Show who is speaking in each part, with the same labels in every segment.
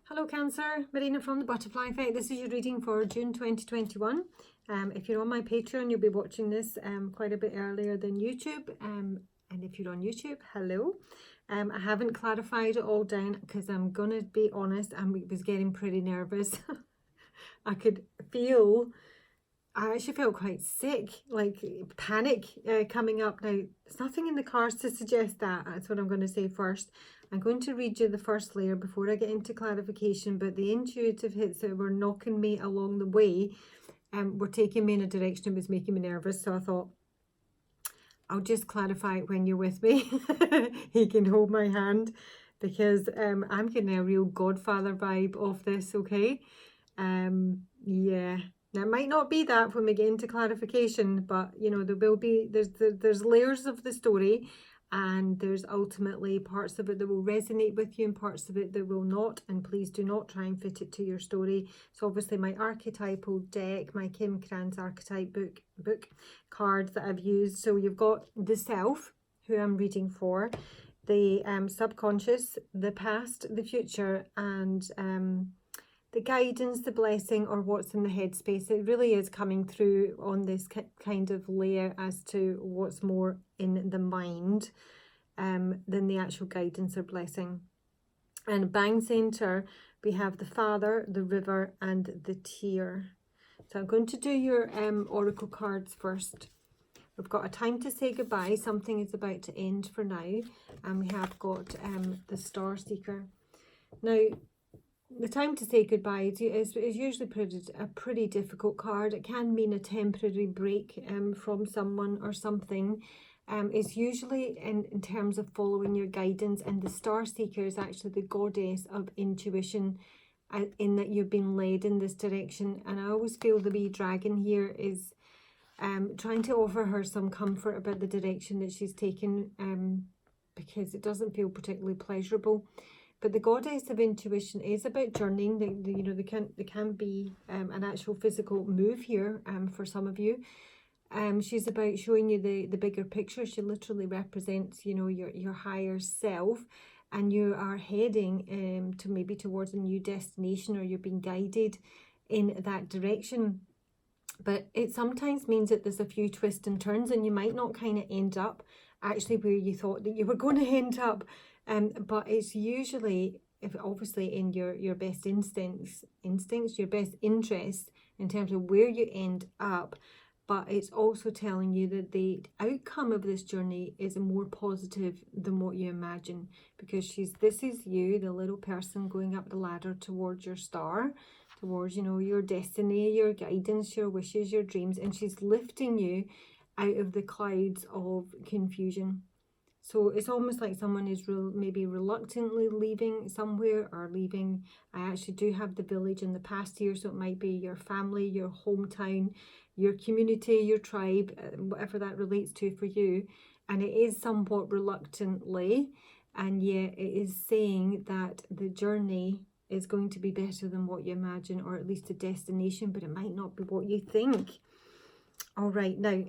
Speaker 1: Hello Cancer, Marina from the Butterfly Effect. This is your reading for June 2021. If you're on my Patreon, you'll be watching this quite a bit earlier than YouTube. And if you're on YouTube, hello. I haven't clarified it all down because I'm going to be honest, I was getting pretty nervous. I could feel, I actually felt quite sick, like panic coming up. Now, there's nothing in the cards to suggest that. That's what I'm going to say first. I'm going to read you the first layer before I get into clarification, but the intuitive hits that were knocking me along the way were taking me in a direction that was making me nervous. So I thought, I'll just clarify it when you're with me. You can hold my hand because I'm getting a real Godfather vibe off this, okay? Yeah. Now, it might not be that when we get into clarification, but, you know, there will be, there's layers of the story, and there's ultimately parts of it that will resonate with you and parts of it that will not, and please do not try and fit it to your story. So obviously my archetypal deck, my Kim Krans archetype book cards that I've used. So you've got the self, who I'm reading for, the subconscious, the past, the future, and the guidance, the blessing, or what's in the headspace. It really is coming through on this kind of layer as to what's more in the mind than the actual guidance or blessing. And bang center, we have the Father, the River, and the Tear. So I'm going to do your oracle cards first. We've got a time to say goodbye. Something is about to end for now. And we have got the Star Seeker. Now, the time to say goodbye is usually a pretty difficult card. It can mean a temporary break from someone or something. It's usually in terms of following your guidance, and the Star Seeker is actually the goddess of intuition, in that you've been led in this direction. And I always feel the wee dragon here is trying to offer her some comfort about the direction that she's taken, because it doesn't feel particularly pleasurable. But the goddess of intuition is about journeying. There can be an actual physical move here for some of you. She's about showing you the bigger picture. She literally represents, you know, your higher self, and you are heading to maybe towards a new destination, or you're being guided in that direction. But it sometimes means that there's a few twists and turns, and you might not kind of end up actually where you thought that you were going to end up. But it's usually, if obviously in your best instincts, your best interest in terms of where you end up. But it's also telling you that the outcome of this journey is more positive than what you imagine, because this is you, the little person going up the ladder towards your star, towards, you know, your destiny, your guidance, your wishes, your dreams, and she's lifting you out of the clouds of confusion. So it's almost like someone is maybe reluctantly leaving somewhere, or leaving. I actually do have the village in the past here, so it might be your family, your hometown, your community, your tribe, whatever that relates to for you. And it is somewhat reluctantly, and yet it is saying that the journey is going to be better than what you imagine, or at least a destination, but it might not be what you think. All right, now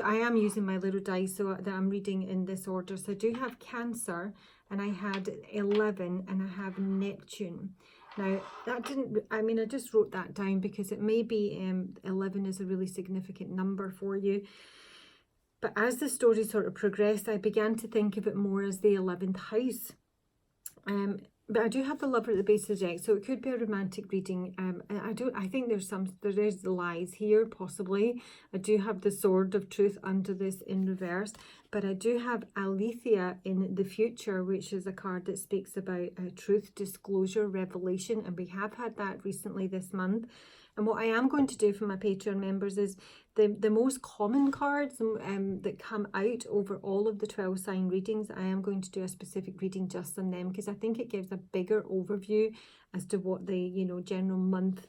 Speaker 1: I am using my little dice so that I'm reading in this order. So I do have Cancer, and I had 11, and I have Neptune. Now that didn't, I mean, I just wrote that down because it may be 11 is a really significant number for you. But as the story sort of progressed, I began to think of it more as the 11th house. But I do have the Lover at the base of the deck, so it could be a romantic reading. I think there is lies here, possibly. I do have the Sword of Truth under this in reverse, but I do have Aletheia in the future, which is a card that speaks about truth, disclosure, revelation, and we have had that recently this month. And what I am going to do for my Patreon members is the most common cards that come out over all of the 12 sign readings, I am going to do a specific reading just on them, because I think it gives a bigger overview as to what the, you know, general month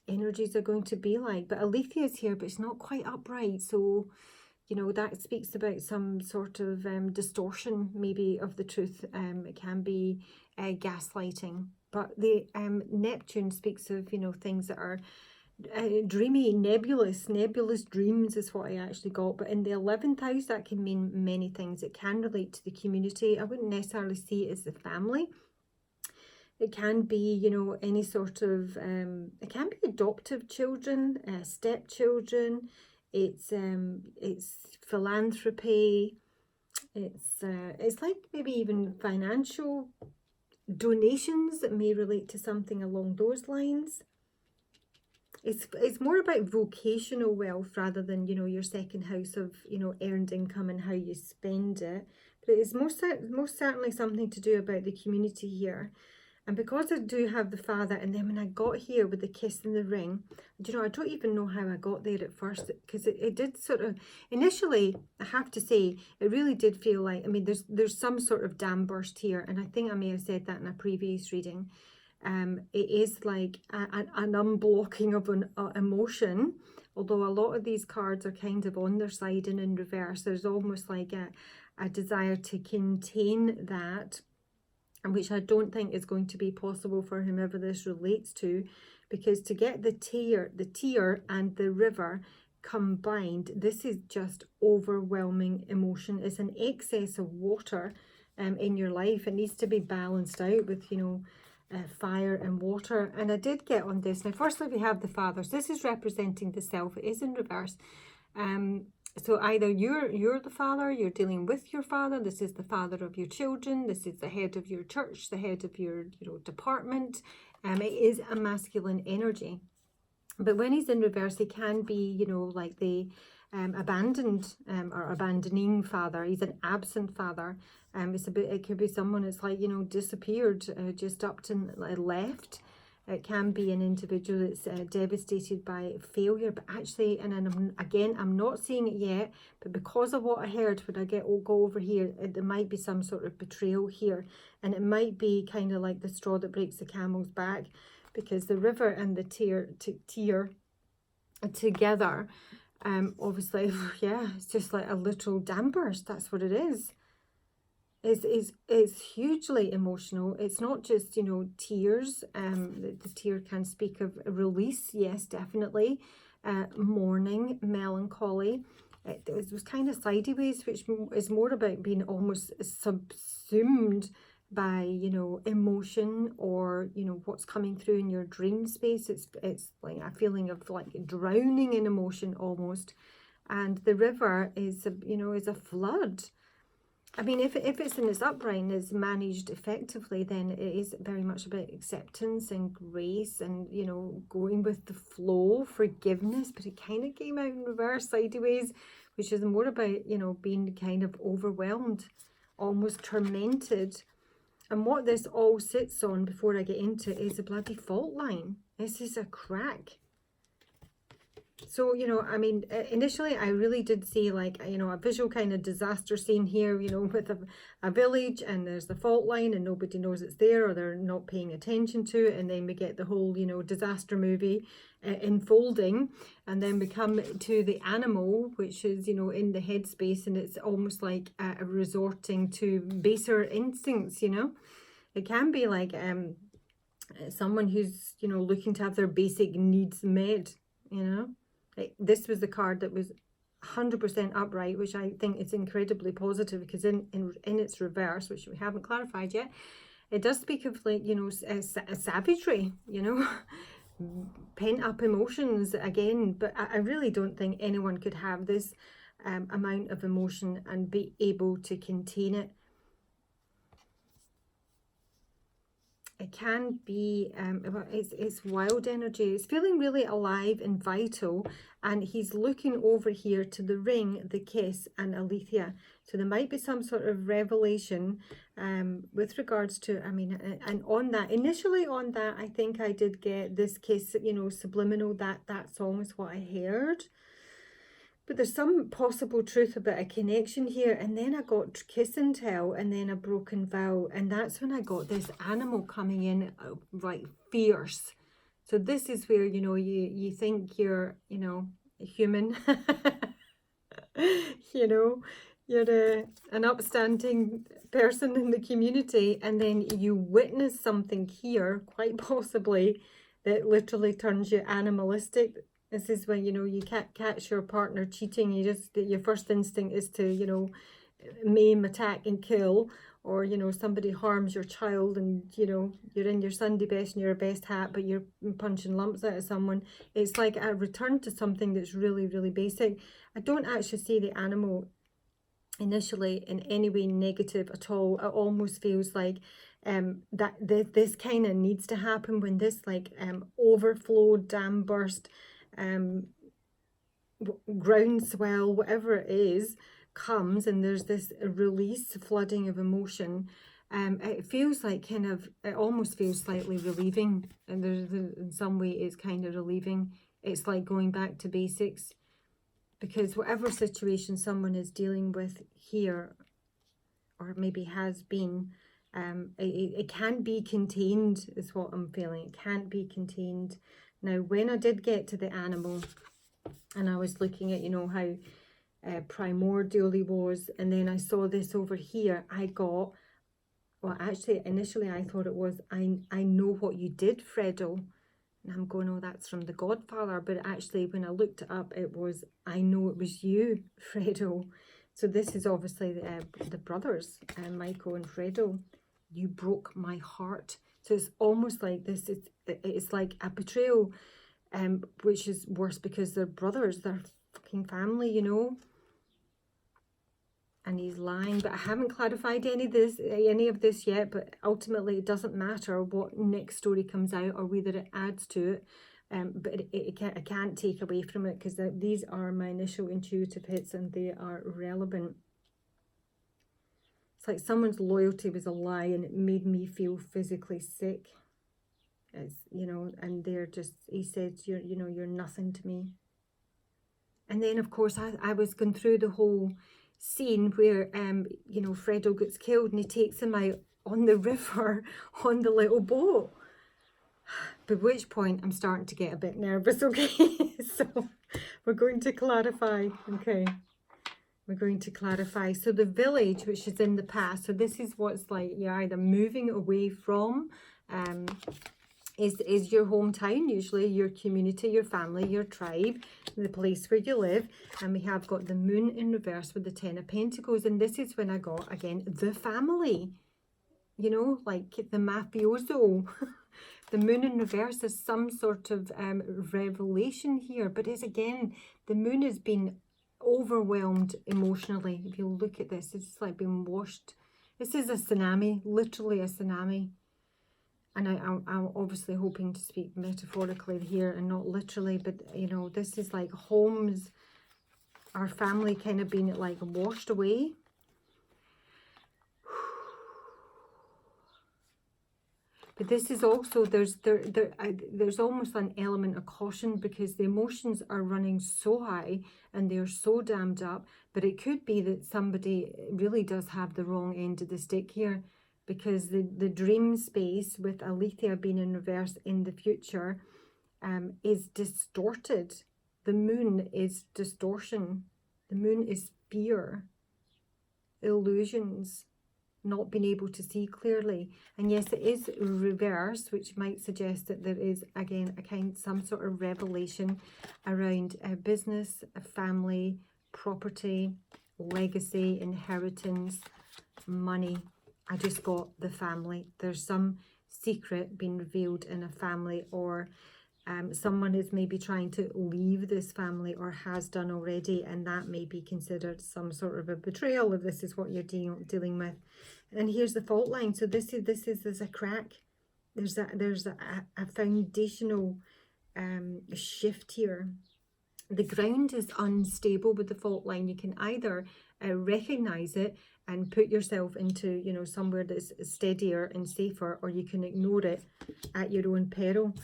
Speaker 1: energies are going to be like. But Aletheia is here, but it's not quite upright, so you know, that speaks about some sort of distortion maybe of the truth. It can be gaslighting. But the Neptune speaks of, you know, things that are dreamy, nebulous dreams is what I actually got. But in the 11th house, that can mean many things. It can relate to the community. I wouldn't necessarily see it as the family. It can be, you know, any sort of, it can be adoptive children, stepchildren. It's philanthropy. It's like maybe even financial donations that may relate to something along those lines. It's more about vocational wealth rather than, you know, your second house of, you know, earned income and how you spend it. But it's most certainly something to do about the community here. And because I do have the father, and then when I got here with the kiss and the ring, you know, I don't even know how I got there at first, because it did sort of, initially, I have to say, it really did feel like, I mean, there's some sort of dam burst here, and I think I may have said that in a previous reading. It is like an unblocking of an emotion, although a lot of these cards are kind of on their side and in reverse. There's almost like a desire to contain that, which I don't think is going to be possible for whomever this relates to, because to get the tear and the river combined, this is just overwhelming emotion. It's an excess of water in your life. It needs to be balanced out with, you know, fire and water. And I did get on this. Now, firstly, we have the fathers. This is representing the self. It is in reverse. So either you're the father, you're dealing with your father, this is the father of your children, this is the head of your church, the head of your, you know, department. It is a masculine energy. But when he's in reverse, he can be, you know, like the abandoned or abandoning father. He's an absent father. It could be someone that's like, you know, disappeared, just up to left. It can be an individual that's devastated by failure, but actually, and again, I'm not seeing it yet, but because of what I heard when I go over here, there might be some sort of betrayal here, and it might be kind of like the straw that breaks the camel's back, because the river and the tear together, obviously, yeah, it's just like a literal dam burst. That's what it is. Is hugely emotional. It's not just, you know, tears. The tear can speak of release, yes, definitely. Mourning, melancholy. It was kind of sideways, which is more about being almost subsumed by, you know, emotion, or, you know, what's coming through in your dream space. It's like a feeling of like drowning in emotion almost. And the river is, you know, is a flood. I mean, if it's in its upright and is managed effectively, then it is very much about acceptance and grace and, you know, going with the flow, forgiveness. But it kind of came out in reverse, sideways, which is more about, you know, being kind of overwhelmed, almost tormented. And what this all sits on, before I get into it, is a bloody fault line. This is a crack. So, you know, I mean, initially I really did see like, you know, a visual kind of disaster scene here, you know, with a village, and there's the fault line and nobody knows it's there, or they're not paying attention to it. And then we get the whole, you know, disaster movie unfolding, and then we come to the animal, which is, you know, in the headspace, and it's almost like resorting to baser instincts, you know. It can be like someone who's, you know, looking to have their basic needs met, you know. This was the card that was 100% upright, which I think is incredibly positive, because in its reverse, which we haven't clarified yet, it does speak of, like, you know, savagery, you know, pent up emotions again. But I really don't think anyone could have this amount of emotion and be able to contain it. It can be, it's wild energy. It's feeling really alive and vital. And he's looking over here to the ring, the kiss, and Alethea. So there might be some sort of revelation with regards to, I mean, and on that, initially on that, I think I did get this kiss, you know, subliminal, that song is what I heard. But there's some possible truth about a connection here. And then I got kiss and tell, and then a broken vow. And that's when I got this animal coming in, like fierce. So this is where, you know, you think you're, you know, a human. You know, you're an upstanding person in the community. And then you witness something here, quite possibly, that literally turns you animalistic. This is when, you know, you can't catch your partner cheating. Your first instinct is to, you know, maim, attack and kill. or, you know, somebody harms your child and, you know, you're in your Sunday best and your best hat, but you're punching lumps out of someone. It's like a return to something that's really, really basic. I don't actually see the animal initially in any way negative at all. It almost feels like that this kind of needs to happen when this like overflow, dam burst, groundswell, whatever it is, comes, and there's this release, flooding of emotion. It feels like it almost feels slightly relieving, and in some way it's kind of relieving. It's like going back to basics, because whatever situation someone is dealing with here, or maybe has been, it can't be contained, is what I'm feeling. It can't be contained. Now, when I did get to the animal, and I was looking at, you know, how primordial he was, and then I saw this over here, I got, well, actually, initially I thought it was, I know what you did, Fredo. And I'm going, oh, that's from the Godfather. But actually, when I looked it up, it was, I know it was you, Fredo. So this is obviously the brothers, Michael and Fredo. You broke my heart. So it's almost like this, it's like a betrayal, which is worse because they're brothers, they're fucking family, you know. And he's lying, but I haven't clarified any of this yet. But ultimately, it doesn't matter what next story comes out or whether it adds to it. But I can't take away from it, because these are my initial intuitive hits and they are relevant. It's like someone's loyalty was a lie and it made me feel physically sick. It's, you know, and they're just, he said, you're nothing to me. And then, of course, I was going through the whole scene where, you know, Fredo gets killed and he takes him out on the river on the little boat. By which point I'm starting to get a bit nervous, okay? So we're going to clarify, okay? We're going to clarify. So the village, which is in the past, so this is what's like you're either moving away from, is your hometown, usually your community, your family, your tribe, the place where you live. And we have got the moon in reverse with the 10 of Pentacles. And this is when I got, again, the family. You know, like the mafioso. The moon in reverse is some sort of revelation here. But it's, again, the moon has been overwhelmed emotionally. If you look at this, it's like being washed. This is a tsunami, literally a tsunami. And I'm obviously hoping to speak metaphorically here and not literally, but, you know, this is like homes, our family kind of being like washed away. But this is also, there's almost an element of caution, because the emotions are running so high and they're so dammed up. But it could be that somebody really does have the wrong end of the stick here, because the dream space with Alethea being in reverse in the future is distorted. The moon is distortion. The moon is fear, illusions, not being able to see clearly. And yes, it is reverse, which might suggest that there is, again, some sort of revelation around business, family, property, legacy, inheritance, money. I just got the family. There's some secret being revealed in a family, or someone is maybe trying to leave this family or has done already, and that may be considered some sort of a betrayal if this is what you're dealing with. And here's the fault line. So there's a crack. There's a foundational shift here. The ground is unstable with the fault line. You can either recognize it and put yourself into, you know, somewhere that's steadier and safer, or you can ignore it at your own peril.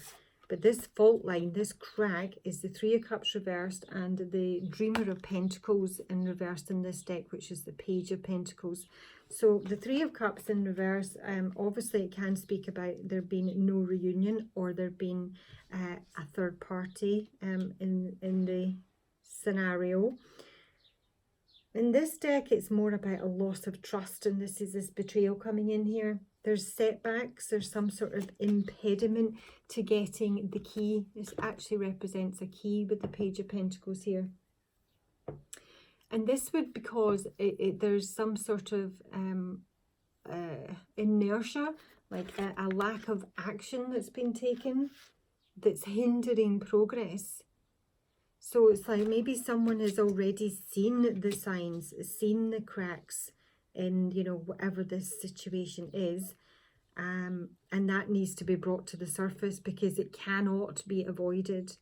Speaker 1: But this fault line, this crack, is the Three of Cups reversed and the Dreamer of Pentacles in reversed in this deck, which is the Page of Pentacles. So the Three of Cups in reverse, obviously it can speak about there being no reunion, or there being a third party in the scenario. In this deck, it's more about a loss of trust, and this is this betrayal coming in here. There's setbacks, there's some sort of impediment to getting the key. This actually represents a key with the Page of Pentacles here. And this would, because there's some sort of inertia, like a lack of action that's been taken, that's hindering progress. So it's like maybe someone has already seen the signs, seen the cracks in, you know, whatever this situation is. And that needs to be brought to the surface because it cannot be avoided.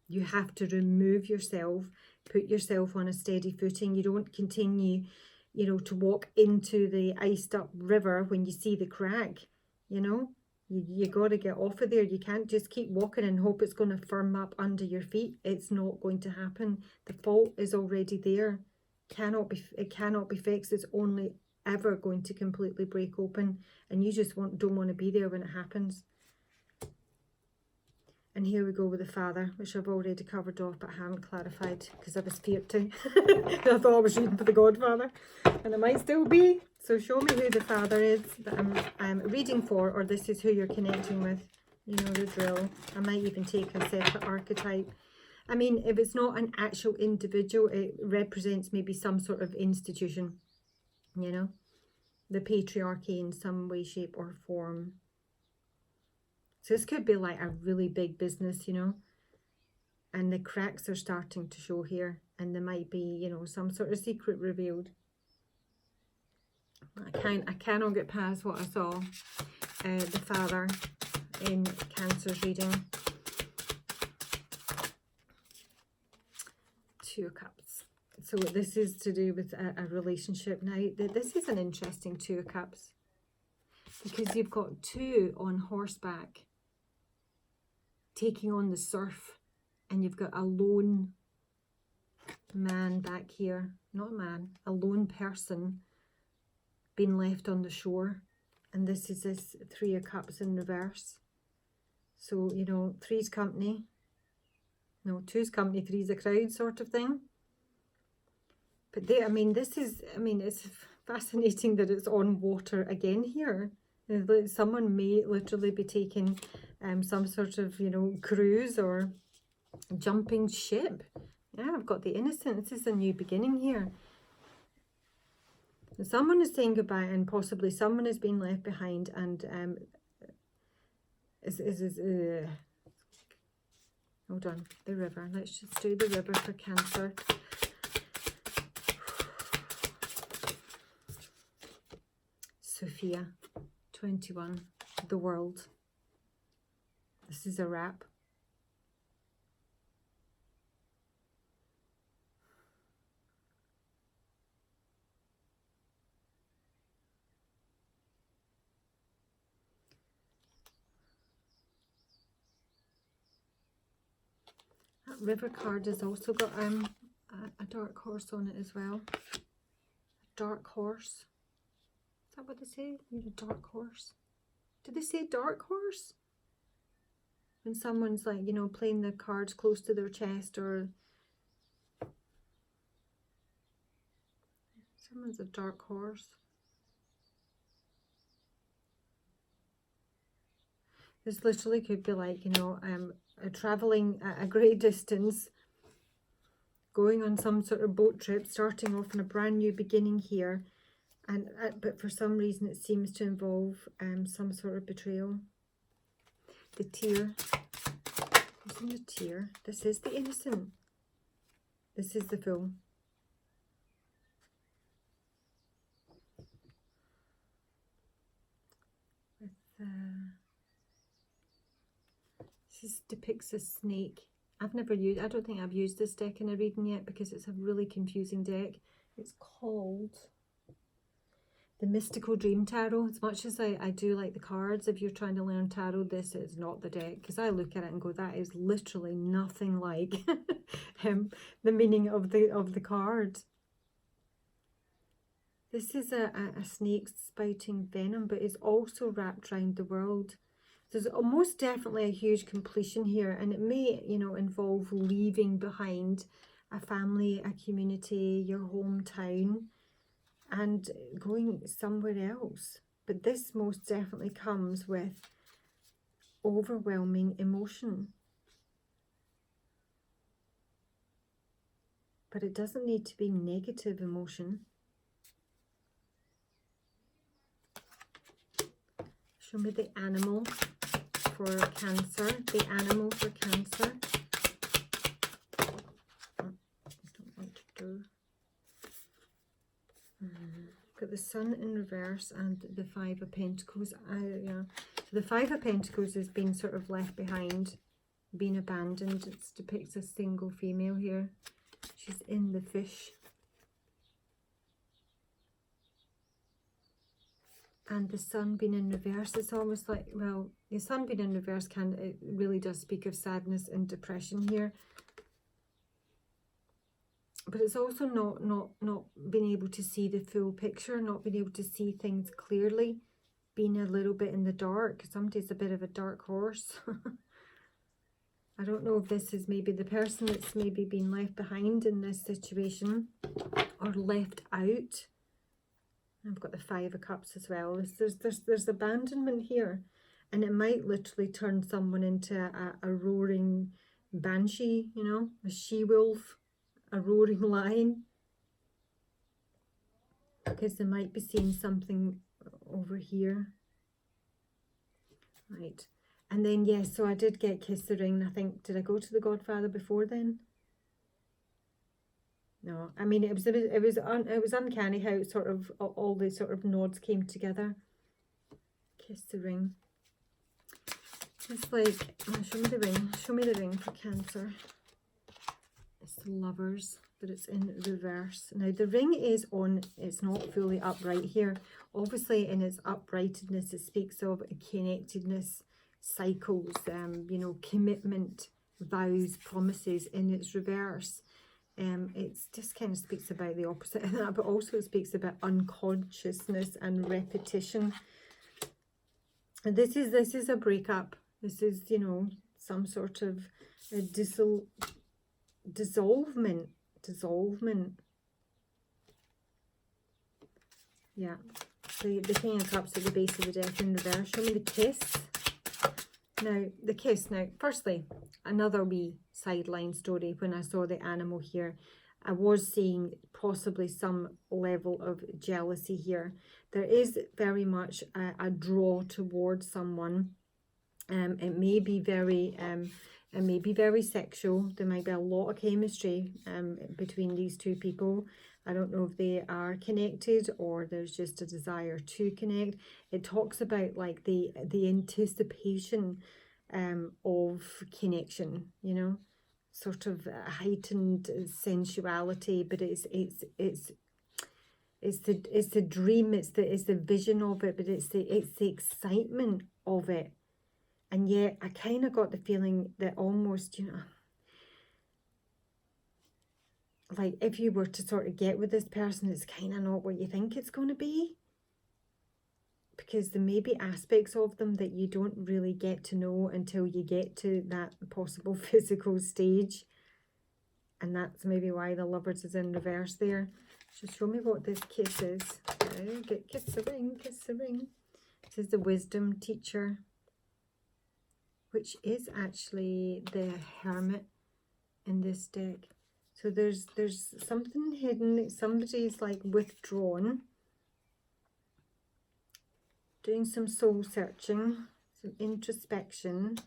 Speaker 1: You have to remove yourself, put yourself on a steady footing. You don't continue, you know, to walk into the iced up river when you see the crack, you know. You got to get off of there. You can't just keep walking and hope it's going to firm up under your feet. It's not going to happen. The fault is already there. It cannot be fixed. It's only ever going to completely break open, and you just don't want to be there when it happens. And here we go with the Father, which I've already covered off, but I haven't clarified because I was feared to. I thought I was reading for the Godfather, and it might still be. So show me who the Father is that I'm reading for, or this is who you're connecting with. You know the drill. I might even take a separate archetype. I mean, if it's not an actual individual, it represents maybe some sort of institution, you know, the patriarchy in some way, shape or form. So this could be like a really big business, you know, and the cracks are starting to show here, and there might be, you know, some sort of secret revealed. I cannot get past what I saw, the Father in Cancer's reading. Two of Cups. So this is to do with a relationship. Now, this is an interesting Two of Cups, because you've got two on horseback taking on the surf, and you've got a lone man back here, not a man, a lone person being left on the shore. And this is this Three of Cups in reverse. So, you know, three's company, no, two's company, three's a crowd sort of thing. But they, I mean, this is, I mean, it's fascinating that it's on water again here. Someone may literally be taking some sort of, you know, cruise or jumping ship. Yeah, I've got the Innocent. This is a new beginning here. Someone is saying goodbye, and possibly someone is being left behind, and hold on, the river. Let's just do the river for Cancer. Sophia, 21, the world. This is a wrap. That river card has also got a dark horse on it as well. A dark horse. Is that what they say? You're a dark horse. Did they say dark horse? When someone's like, you know, playing the cards close to their chest, or someone's a dark horse. This literally could be like, you know, traveling a great distance, going on some sort of boat trip, starting off in a brand new beginning here, and but for some reason it seems to involve some sort of betrayal. The tear. What's in the tear? This is the Innocent. This is the Fool. With this depicts a snake. I don't think I've used this deck in a reading yet, because it's a really confusing deck. It's called the Mystical Dream Tarot. As much as I do like the cards, if you're trying to learn tarot, this is not the deck, because I look at it and go, that is literally nothing like the meaning of the card. This is a snake spouting venom, but it's also wrapped around the world. There's most definitely a huge completion here, and it may, you know, involve leaving behind a family, a community, your hometown, and going somewhere else. But this most definitely comes with overwhelming emotion. But it doesn't need to be negative emotion. Show me the animal for Cancer. The animal for Cancer. Oh, I don't want to do. Got the Sun in reverse and the Five of Pentacles. Yeah. So the Five of Pentacles has been sort of left behind, been abandoned. It depicts a single female here. She's in the fish. And the Sun being in reverse, it's almost like, well, the Sun being in reverse it really does speak of sadness and depression here. But it's also not being able to see the full picture, not being able to see things clearly, being a little bit in the dark. Somebody's a bit of a dark horse. I don't know if this is maybe the person that's maybe been left behind in this situation or left out. I've got the Five of Cups as well. There's abandonment here, and it might literally turn someone into a roaring banshee, you know, a she-wolf, a roaring lion, because they might be seeing something over here. Right, and then yes, so I did get Kiss the Ring. I think, did I go to the Godfather before then? No, I mean, it was uncanny how it sort of all the sort of nods came together. Kiss the Ring. It's like, oh, show me the ring. Show me the ring for Cancer. It's the Lovers, but it's in reverse. Now the ring is on. It's not fully upright here. Obviously, in its uprightedness, it speaks of connectedness, cycles. You know, commitment, vows, promises. In its reverse. It just kind of speaks about the opposite of that, but also it speaks about unconsciousness and repetition. And this is a breakup. This is, you know, some sort of a dissolvement. Yeah. So the King of Cups at the base of the deck in reverse. Show me the Kiss. Now, the Kiss. Now, firstly, another wee sideline story. When I saw the animal here, I was seeing possibly some level of jealousy here. There is very much a draw towards someone. It may be very sexual. There might be a lot of chemistry between these two people. I don't know if they are connected or there's just a desire to connect. It talks about like the anticipation of connection, you know, sort of heightened sensuality, but it's the dream, it's the vision of it, but it's the excitement of it. And yet I kind of got the feeling that almost, you know, like if you were to sort of get with this person, it's kind of not what you think it's going to be. Because there may be aspects of them that you don't really get to know until you get to that possible physical stage. And that's maybe why the Lovers is in reverse there. Just show me what this kiss is. Kiss the ring, kiss the ring. This is the Wisdom Teacher, which is actually the Hermit in this deck. So there's something hidden. Somebody's like withdrawn, doing some soul searching, some introspection.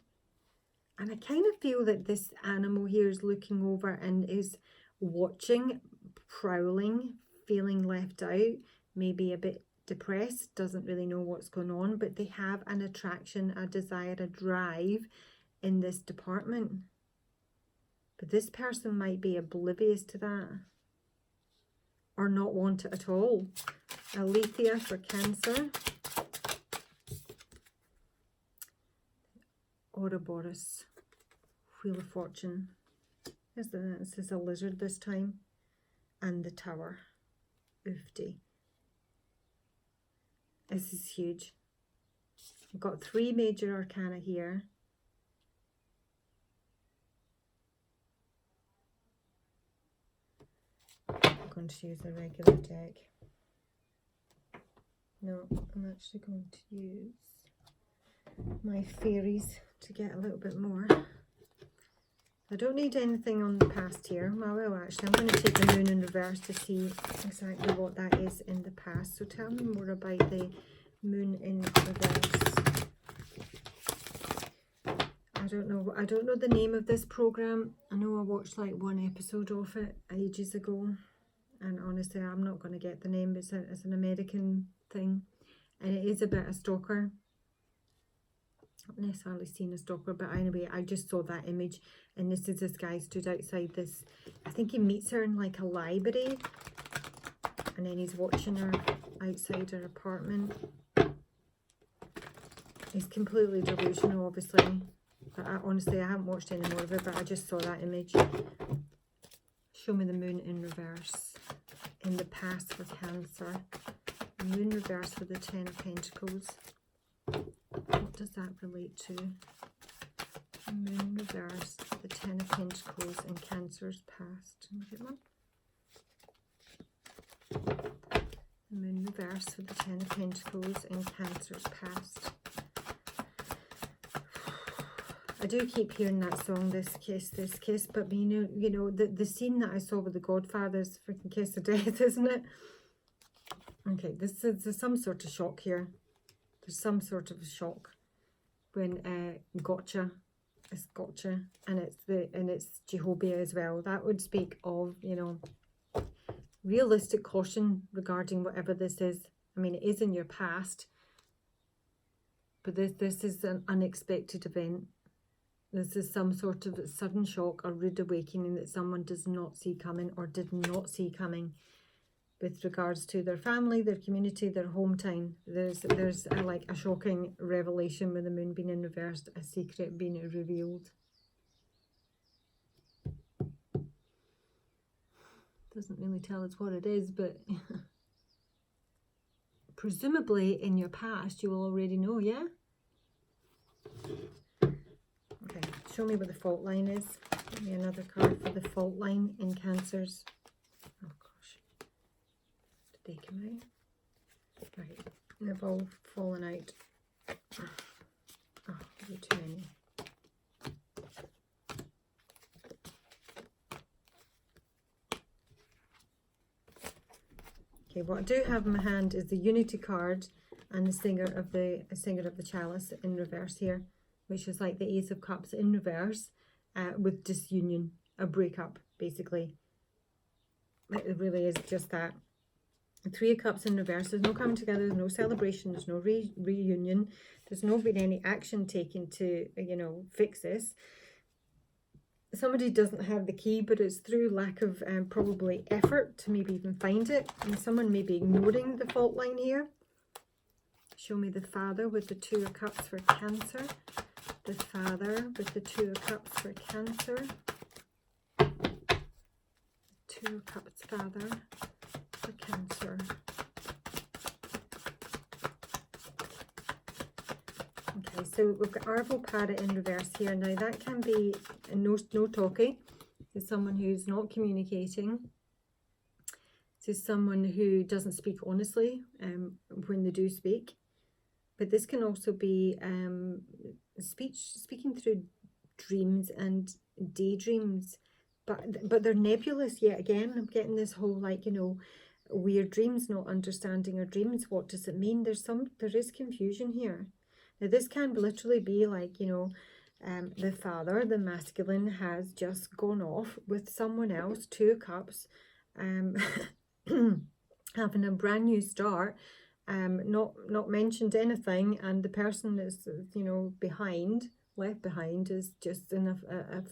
Speaker 1: And I kind of feel that this animal here is looking over and is watching, prowling, feeling left out, maybe a bit depressed, doesn't really know what's going on, but they have an attraction, a desire, a drive in this department. But this person might be oblivious to that or not want it at all. Alethea for Cancer. Ouroboros, Wheel of Fortune. This is a lizard this time. And the Tower. Oofty. This is huge. We've got 3 major arcana here. I'm going to use a regular deck. No, I'm actually going to use my fairies to get a little bit more. I don't need anything on the past here. Well, I will actually. I'm going to take the Moon in reverse to see exactly what that is in the past. So tell me more about the Moon in reverse. don't know the name of this program. I know I watched like one episode of it ages ago, and honestly I'm not going to get the name. It's an American thing, and it is about a stalker. Not necessarily seen a stalker, but anyway, I just saw that image, and this is this guy stood outside this, I think he meets her in like a library, and then he's watching her outside her apartment. He's completely delusional, obviously, but honestly I haven't watched any more of it, but I just saw that image. Show me the moon in reverse in the past for Cancer. Moon reverse for the 10 of Pentacles. What does that relate to? Moon reverse for the 10 of Pentacles in Cancer's past. Can I get one? The moon reverse for the 10 of Pentacles in Cancer's past. I do keep hearing that song, this kiss, but you know, the scene that I saw with the Godfather is freaking kiss of death, isn't it? Okay, there's some sort of shock here. There's some sort of shock when gotcha, it's gotcha, and it's Jehovah as well. That would speak of, you know, realistic caution regarding whatever this is. I mean, it is in your past, but this is an unexpected event. This is some sort of sudden shock or rude awakening that someone does not see coming or did not see coming with regards to their family, their community, their hometown. There's like a shocking revelation with the moon being in reverse, a secret being revealed. Doesn't really tell us what it is, but presumably in your past you will already know, yeah? Okay, show me what the fault line is. Give me another card for the fault line in Cancers. Oh gosh. Did they come out? Right, they've all fallen out. Oh, way too many. Okay, what I do have in my hand is the Unity card and the Singer of the Chalice in reverse here, which is like the Ace of Cups in reverse, with disunion, a breakup, basically. It really is just that. The Three of Cups in reverse, there's no coming together, there's no celebration, there's no reunion, there's not been any action taken to, you know, fix this. Somebody doesn't have the key, but it's through lack of probably effort to maybe even find it, and someone may be ignoring the fault line here. Show me the Father with the Two of Cups for Cancer. The Father with the Two of Cups for Cancer. Two of Cups, Father for Cancer. Okay, so we've got Arvo Parrot in reverse here. Now that can be no talkie. It's someone who's not communicating. It's someone who doesn't speak honestly when they do speak. But this can also be speaking through dreams and daydreams, but they're nebulous yet again. I'm getting this whole, like, you know, weird dreams, not understanding our dreams. What does it mean? There is confusion here. Now this can literally be like, you know, the Father, the masculine, has just gone off with someone else, Two of Cups, having a brand new start. Not mentioned anything, and the person that's, you know, left behind is just in a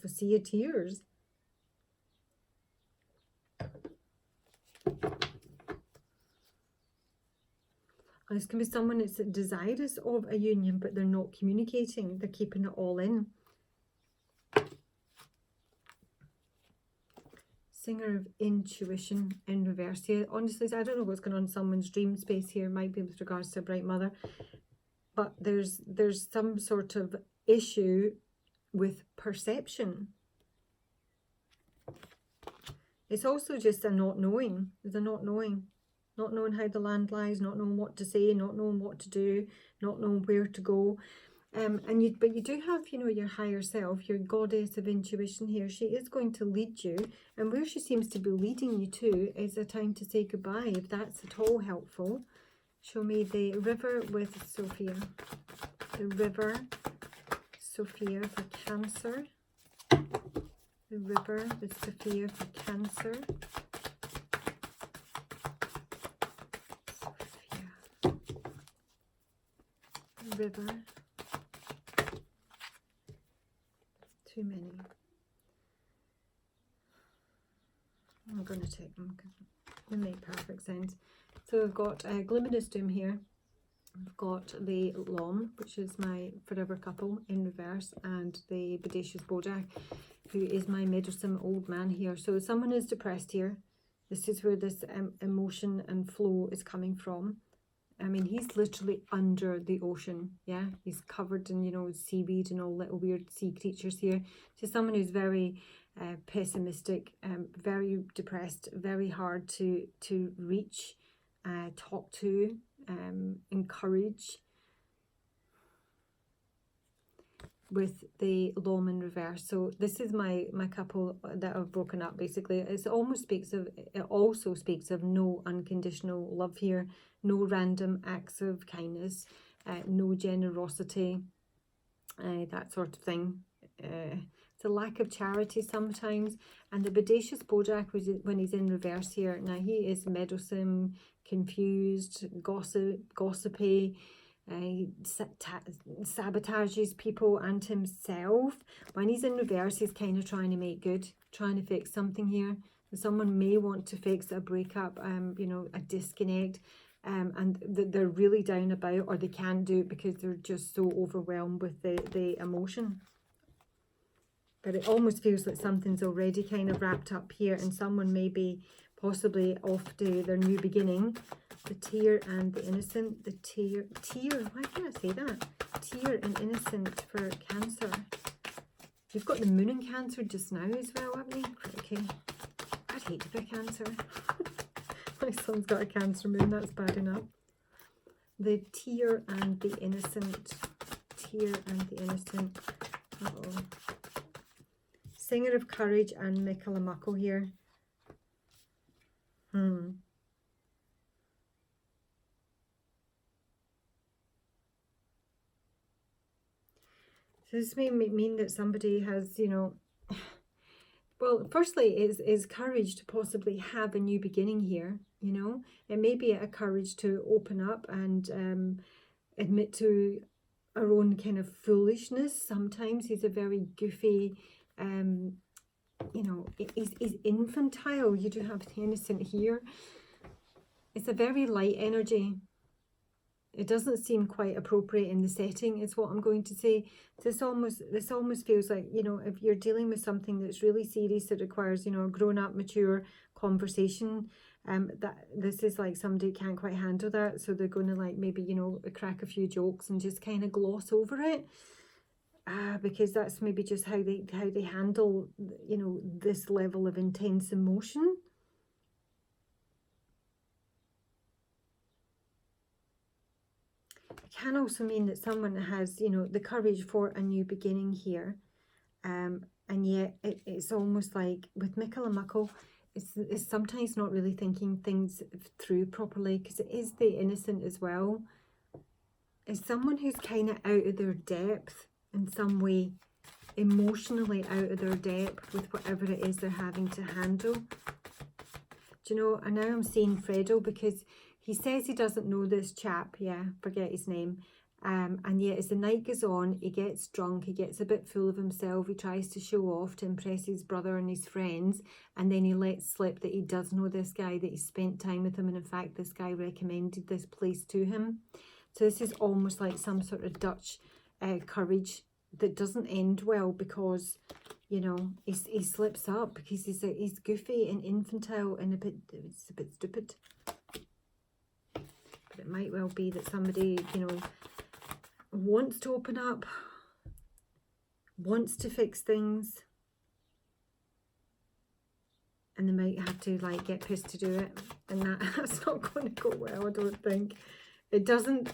Speaker 1: sea of tears. This can be someone that's desirous of a union, but they're not communicating, they're keeping it all in. Singer of Intuition in reverse here. Honestly, I don't know what's going on in someone's dream space here. It might be with regards to a bright mother, but there's some sort of issue with perception. It's also just a not knowing. There's a not knowing how the land lies, not knowing what to say, not knowing what to do, not knowing where to go. But you do have, you know, your higher self, your goddess of intuition here. She is going to lead you, and where she seems to be leading you to is a time to say goodbye, if that's at all helpful. Show me the River with Sophia. The River, Sophia for Cancer. The River with Sophia for Cancer. Sophia. River. Too many. I'm going to take them because they make perfect sense. So we've got Luminous Doom here. We've got the Lom, which is my forever couple in reverse, and the Bodacious Bojack, who is my meddlesome old man here. So someone is depressed here. This is where this emotion and flow is coming from. I mean, he's literally under the ocean, yeah? He's covered in, you know, seaweed and all little weird sea creatures here. So someone who's very pessimistic, very depressed, very hard to reach, talk to, encourage. With the Lom in reverse. So this is my couple that have broken up basically. It also speaks of no unconditional love here, no random acts of kindness, no generosity, that sort of thing. It's a lack of charity sometimes. And the Bodacious Bojack, when he's in reverse here, now he is meddlesome, confused, gossipy, sabotages people and himself. When he's in reverse, he's kind of trying to make good, trying to fix something here. Someone may want to fix a breakup, you know, a disconnect, and they're really down about, or they can't do it because they're just so overwhelmed with the emotion. But it almost feels like something's already kind of wrapped up here, and someone may be possibly off to their new beginning. The Tear and the Innocent. The tear, why can't I say that? Tear and Innocent for Cancer. You've got the Moon in Cancer just now as well, haven't you? Okay. I'd hate to be Cancer. My son's got a Cancer moon, that's bad enough. The Tear and the Innocent. Tear and the Innocent. Uh-oh. Singer of Courage and Mikalamako here. So this may mean that somebody has, you know, well, firstly, is courage to possibly have a new beginning here, you know. It may be a courage to open up and admit to our own kind of foolishness. Sometimes he's a very goofy, you know, he's infantile. You do have the Innocent here. It's a very light energy. It doesn't seem quite appropriate in the setting, is what I'm going to say. This almost feels like, you know, if you're dealing with something that's really serious, that requires, you know, a grown-up, mature conversation, that this is like somebody can't quite handle that, so they're going to like maybe, you know, crack a few jokes and just kind of gloss over it, because that's maybe just how they handle, you know, this level of intense emotion. Can also mean that someone has, you know, the courage for a new beginning here, and yet it's almost like with Mikalamako, it's sometimes not really thinking things through properly, because it is the Innocent as well. It's someone who's kind of out of their depth in some way, emotionally out of their depth with whatever it is they're having to handle. Do you know, and now I'm seeing Fredo, because he says he doesn't know this chap, yeah, forget his name, and yet as the night goes on, he gets drunk, he gets a bit full of himself, he tries to show off to impress his brother and his friends, and then he lets slip that he does know this guy, that he spent time with him, and in fact this guy recommended this place to him. So this is almost like some sort of Dutch courage that doesn't end well, because, you know, he slips up because he's goofy and infantile and it's a bit stupid. But it might well be that somebody, you know, wants to open up, wants to fix things, and they might have to like get pissed to do it, and that's not going to go well, I don't think. It doesn't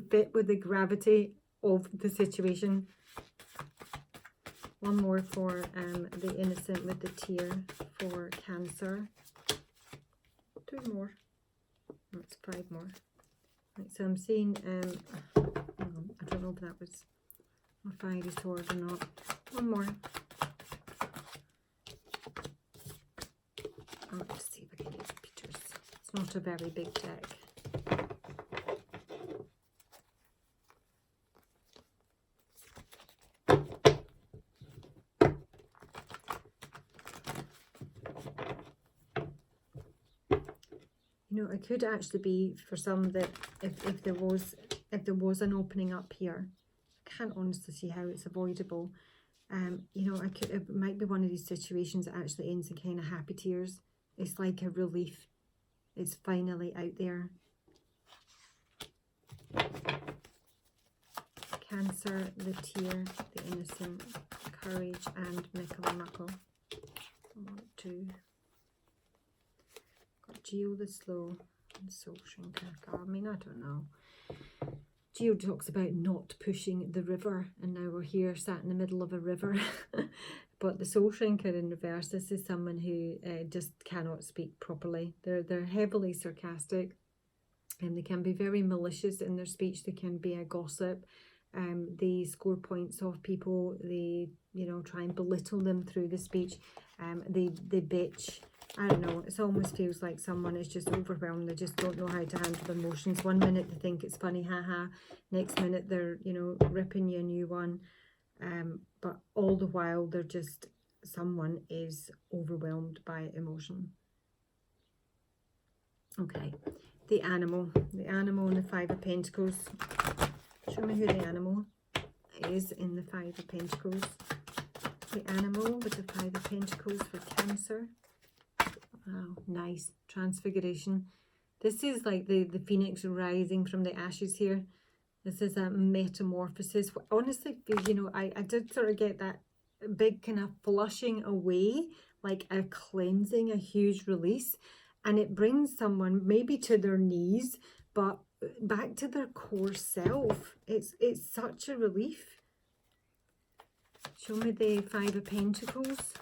Speaker 1: fit with the gravity of the situation. One more for the Innocent with the Tear for Cancer. 2 more. That's 5 more. Right, so I'm seeing, I don't know if that was a fiery sword or not. One more. I'll just see if I can use Peter's. It's not a very big deck. You know, it could actually be for some that if there was an opening up here, I can't honestly see how it's avoidable. You know, it might be one of these situations that actually ends in kind of happy tears. It's like a relief. It's finally out there. Cancer, the tear, the innocent, courage, and Mickle Muckle. 1, 2. Got Geo the slow and Soul Shrinker. I mean, I don't know. Geo talks about not pushing the river, and now we're here sat in the middle of a river. But the Soul Shrinker in reverse, this is someone who just cannot speak properly. They're heavily sarcastic, and they can be very malicious in their speech. They can be a gossip. They score points off people. They, you know, try and belittle them through the speech. They bitch. I don't know, it almost feels like someone is just overwhelmed. They just don't know how to handle their emotions. One minute they think it's funny, haha. Next minute they're, you know, ripping you a new one. But all the while they're just, someone is overwhelmed by emotion. Okay, the animal and the Five of Pentacles. Show me who the animal is in the Five of Pentacles. The animal with the Five of Pentacles for Cancer. Wow, nice. Transfiguration. This is like the phoenix rising from the ashes here. This is a metamorphosis. Honestly, you know, I did sort of get that big kind of flushing away, like a cleansing, a huge release. And it brings someone maybe to their knees, but back to their core self. It's such a relief. Show me the Five of Pentacles.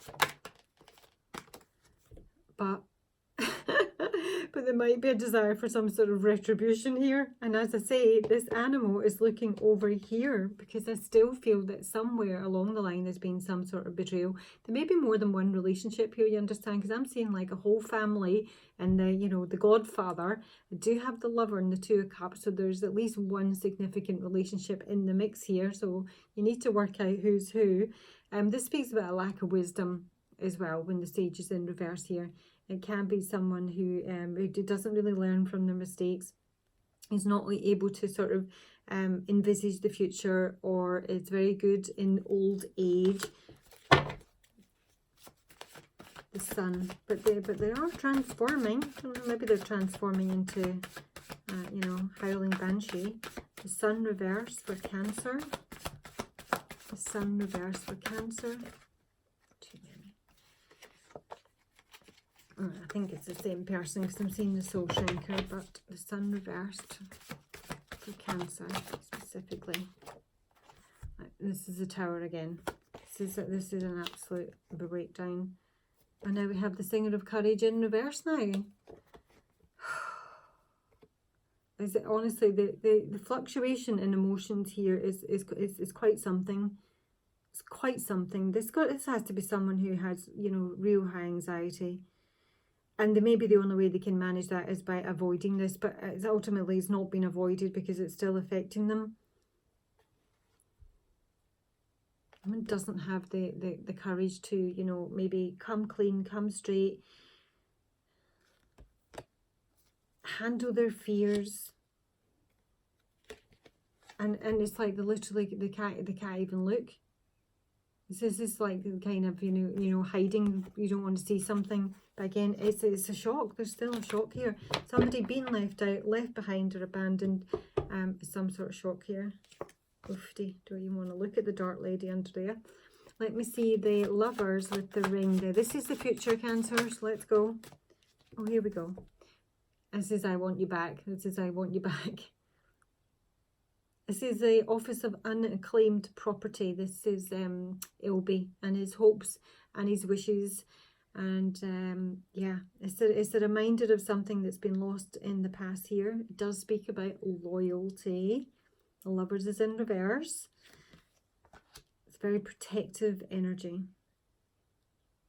Speaker 1: But but there might be a desire for some sort of retribution here. And as I say, this animal is looking over here because I still feel that somewhere along the line there's been some sort of betrayal. There may be more than one relationship here, you understand, because I'm seeing like a whole family and the, you know, the Godfather. I do have the Lover and the Two of Cups, so there's at least one significant relationship in the mix here. So you need to work out who's who. This speaks about a lack of wisdom as well when the Sage is in reverse here. It can be someone who doesn't really learn from their mistakes, is not able to sort of envisage the future, or is very good in old age. The Sun, but they are transforming. Maybe they're transforming into you know, Howling Banshee. The Sun reverse for Cancer. The Sun reverse for Cancer. I think it's the same person because I'm seeing the Soul Shrinker, but the Sun reversed for Cancer specifically. This is the Tower again. This is an absolute breakdown. And now we have the Singer of Courage in reverse now. Is it honestly the fluctuation in emotions here is quite something. It's quite something. This has to be someone who has, you know, real high anxiety. And maybe the only way they can manage that is by avoiding this, but ultimately it's not been avoided because it's still affecting them. Someone doesn't have the courage to, you know, maybe come clean, come straight, handle their fears. And it's like literally they can't even look. This is like kind of, you know, hiding. You don't want to see something. But again, it's a shock. There's still a shock here. Somebody being left out, left behind, or abandoned. Some sort of shock here. Oofty. Don't even want to look at the dark lady under there. Let me see the Lovers with the ring there. This is the future, Cancers. Let's go. Oh, here we go. This is I Want You Back. This is I Want You Back. This is the Office of Unclaimed Property. This is Ilby and his hopes and his wishes. And yeah, it's a reminder of something that's been lost in the past here. It does speak about loyalty. The Lovers is in reverse. very protective energy.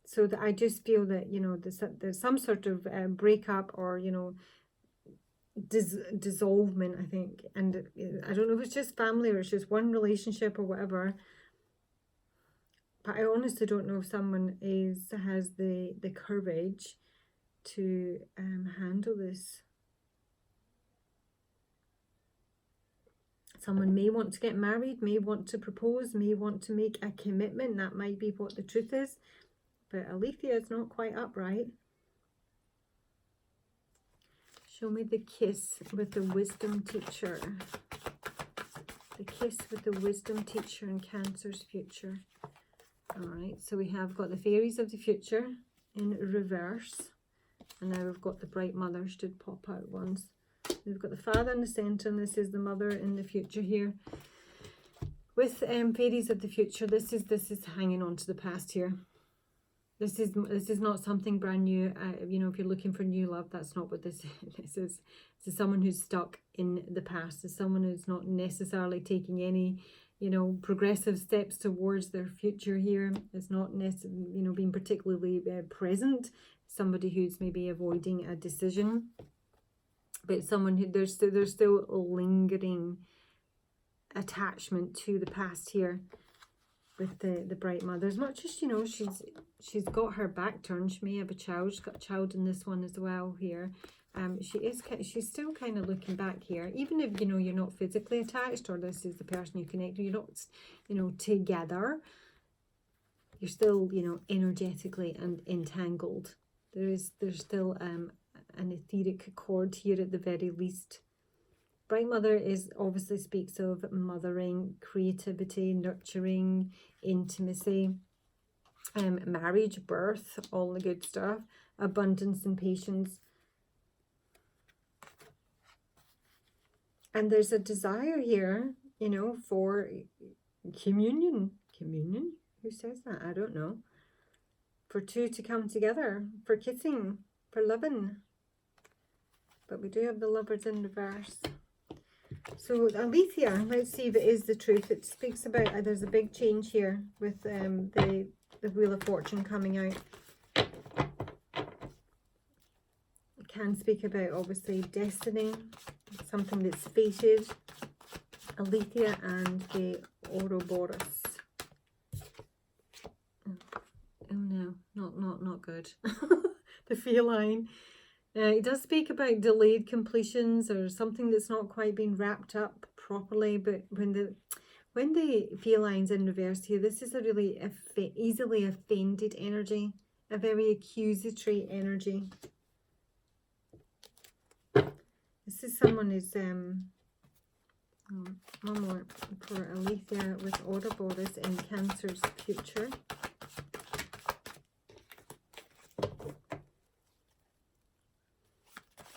Speaker 1: So that I just feel that, you know, there's some sort of breakup or, you know, dissolvement, I think. And I don't know if it's just family or it's just one relationship or whatever. But I honestly don't know if someone has the courage to handle this. Someone may want to get married, may want to propose, may want to make a commitment. That might be what the truth is. But Alethea is not quite upright. Show me the kiss with the wisdom teacher. The kiss with the wisdom teacher in Cancer's future. Alright, so we have got the fairies of the future in reverse. And now we've got the bright mothers did pop out once. We've got the father in the centre, and this is the mother in the future here. With fairies of the future, this is hanging on to the past here. This is not something brand new. You know, if you're looking for new love, that's not what this is. This is someone who's stuck in the past. It's someone who's not necessarily taking any, you know, progressive steps towards their future here. It's not necessarily, you know, being particularly present. Somebody who's maybe avoiding a decision. But someone who there's still a lingering attachment to the past here with the bright mother. As much as, you know, she's got her back turned. She may have a child. She's got a child in this one as well here. She's still kind of looking back here. Even if, you know, you're not physically attached, or this is the person you connect with, you're not, you know, together. You're still, you know, energetically and entangled. There's still an etheric cord here at the very least. Bright mother obviously speaks of mothering, creativity, nurturing, intimacy, marriage, birth, all the good stuff, abundance and patience. And there's a desire here, you know, for communion. Communion? Who says that? I don't know. For two to come together, for kissing, for loving. But we do have the lovers in reverse. So Alethea, let's see if it is the truth. It speaks about, there's a big change here with the Wheel of Fortune coming out. It can speak about, obviously, destiny, something that's fated. Alethea and the Ouroboros. Oh no, not good. The feline. It does speak about delayed completions or something that's not quite been wrapped up properly. But when the feline's in reverse here, this is a really easily offended energy, a very accusatory energy. This is someone who's one more for Alethea with Ouroboros in Cancer's future.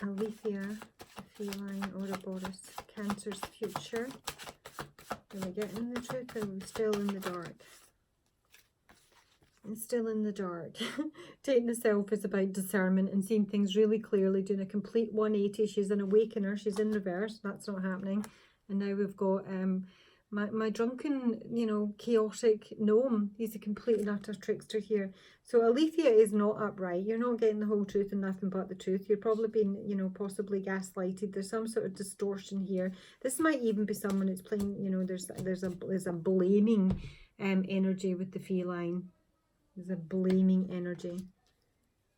Speaker 1: Alethea, feline, Ouroboros, Cancer's future. Are we getting the truth, or are we still in the dark? It's still in the dark. Taking the self is about discernment and seeing things really clearly, doing a complete 180. She's an awakener. She's in reverse. That's not happening. And now we've got my drunken, you know, chaotic gnome. He's a complete and utter trickster here. So Alethea is not upright. You're not getting the whole truth and nothing but the truth. You're probably being, you know, possibly gaslighted. There's some sort of distortion here. This might even be someone who's playing, you know, there's a blaming energy with the feline. There's a blaming energy.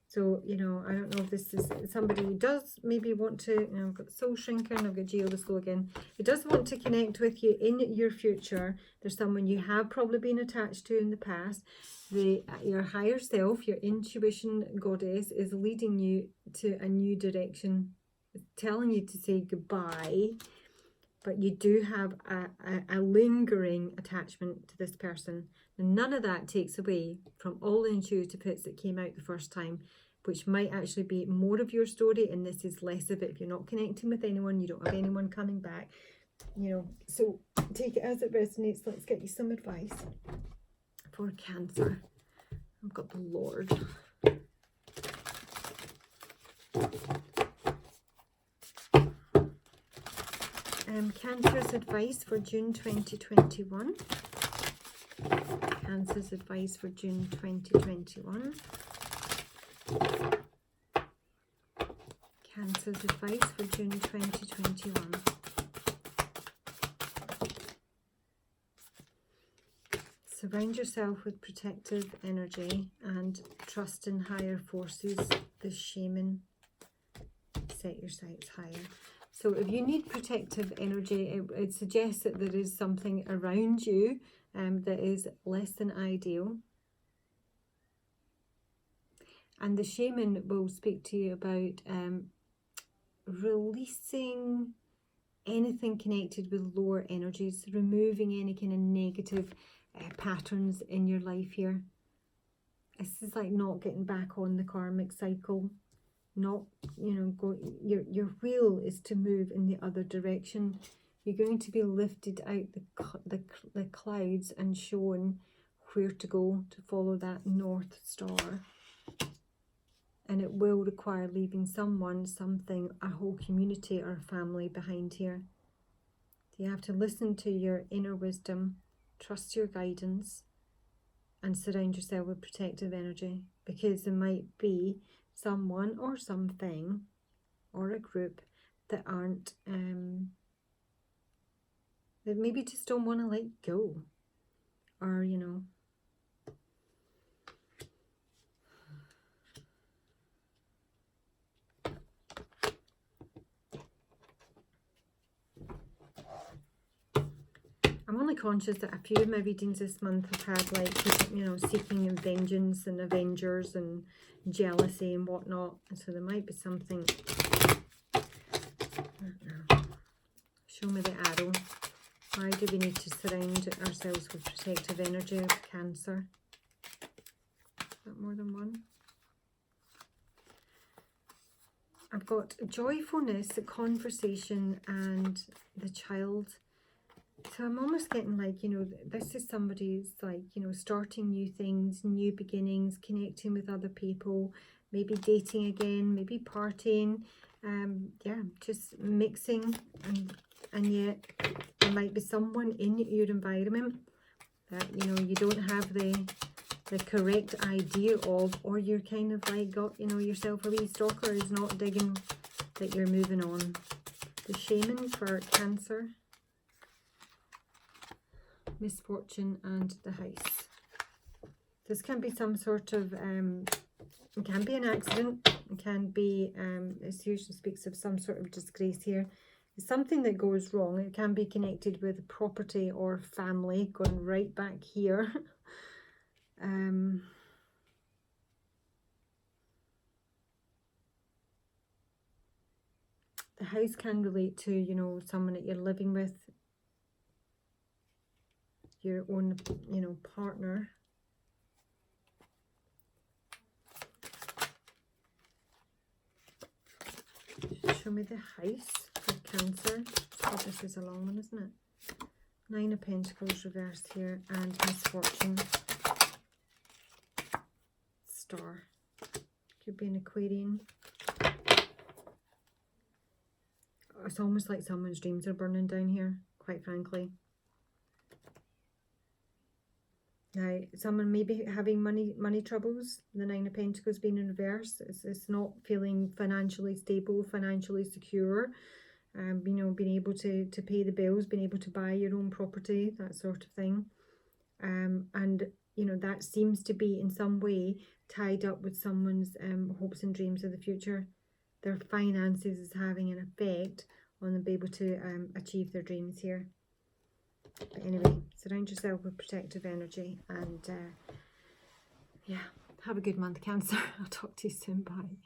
Speaker 1: So, you know, I don't know if this is somebody who does maybe want to, you know, I've got Soul Shrinker and I've got Geo the Slow again. It does want to connect with you in your future. There's someone you have probably been attached to in the past. Your higher self, your intuition goddess, is leading you to a new direction. It's telling you to say goodbye. But you do have a lingering attachment to this person. And none of that takes away from all the intuitive hits that came out the first time, which might actually be more of your story, and this is less of it. If you're not connecting with anyone, you don't have anyone coming back, you know. So take it as it resonates. Let's get you some advice for Cancer. I've got the Lord. Cancer's advice for June 2021. Cancer's advice for June 2021. Cancer's advice for June 2021. Surround yourself with protective energy and trust in higher forces. The shaman. Set your sights higher. So if you need protective energy, it suggests that there is something around you that is less than ideal. And the shaman will speak to you about releasing anything connected with lower energies, removing any kind of negative patterns in your life here. This is like not getting back on the karmic cycle. Not, you know, your wheel is to move in the other direction. You're going to be lifted out the clouds and shown where to go to follow that North Star. And it will require leaving someone, something, a whole community or family behind here. You have to listen to your inner wisdom, trust your guidance, and surround yourself with protective energy, because there might be someone or something or a group that aren't that maybe just don't want to let go, or you know, I'm only conscious that a few of my readings this month have had like people, you know, seeking and vengeance and avengers and jealousy and whatnot. And so there might be something. I don't know. Show me the arrow. Why do we need to surround ourselves with protective energy of Cancer? Is that more than one? I've got joyfulness, conversation, and the child. So I'm almost getting like, you know, this is somebody's like, you know, starting new things, new beginnings, connecting with other people, maybe dating again, maybe partying, yeah, just mixing, and yet there might be someone in your environment that, you know, you don't have the correct idea of, or you're kind of like got, you know, yourself a wee stalker is not digging that you're moving on. The shaman for Cancer. Misfortune and the house. This can be some sort of it can be an accident, it can be it usually speaks of some sort of disgrace here. It's something that goes wrong. It can be connected with property or family, going right back here. The house can relate to, you know, someone that you're living with, your own, you know, partner. Show me the house for Cancer. Oh, this is a long one, isn't it? 9 of Pentacles reversed here, and misfortune. Star. Could be an Aquarian. It's almost like someone's dreams are burning down here, quite frankly. Now, someone may be having money troubles. The 9 of Pentacles being in reverse. It's not feeling financially stable, financially secure. You know, being able to pay the bills, being able to buy your own property, that sort of thing. And, you know, that seems to be in some way tied up with someone's hopes and dreams of the future. Their finances is having an effect on them being able to achieve their dreams here. But anyway, surround yourself with protective energy, and yeah, have a good month, Cancer. I'll talk to you soon. Bye.